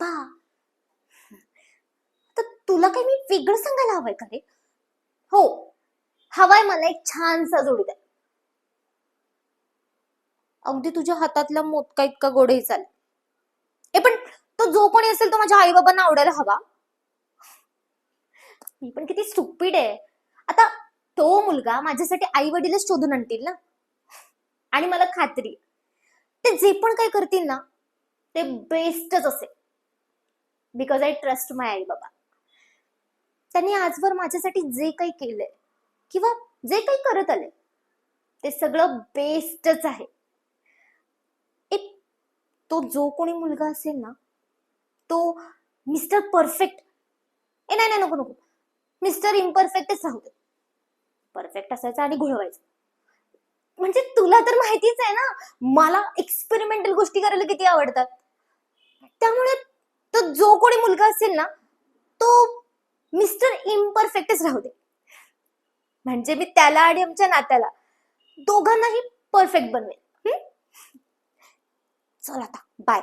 बाबा, तर तुला काही मी वेगळं सांगायला हवंय का रे? हो, हवाय मला एक छानसा जोडीदार, अगदी तुझ्या हातातला मोदका इतका गोडही चालेल. ए पण तो जो कोणी असेल तो माझ्या आई बाबांना आवडायला हवा. मी पण किती स्टुपिड आहे. आता तो मुलगा माझ्यासाठी आई वडीलच शोधून आणतील ना. आणि मला खात्री आहे, ते जे पण काही करतील ना ते बेस्टच असेल. Because I trust my I बाबा. त्यांनी आजवर माझ्यासाठी जे काही केलंय किंवा जे काही करत आले ते सगळं बेस्टच आहे. एक तो जो कोणी मुलगा असेल ना तो मिस्टर परफेक्ट, ए नाही नाही नको नको, मिस्टर इम्परफेक्टच राहू दे. परफेक्ट असायचं आणि घोळवायचं. म्हणजे तुला तर माहितीच आहे ना मला एक्सपेरिमेंटल गोष्टी करायला किती आवडतात. त्यामुळे तो जो कोणी मुलगा असेल ना तो मिस्टर इम्परफेक्टच राहू दे. म्हणजे मी त्याला आणि आमच्या नात्याला दोघांनाही परफेक्ट बनवेल. चल आता बाय.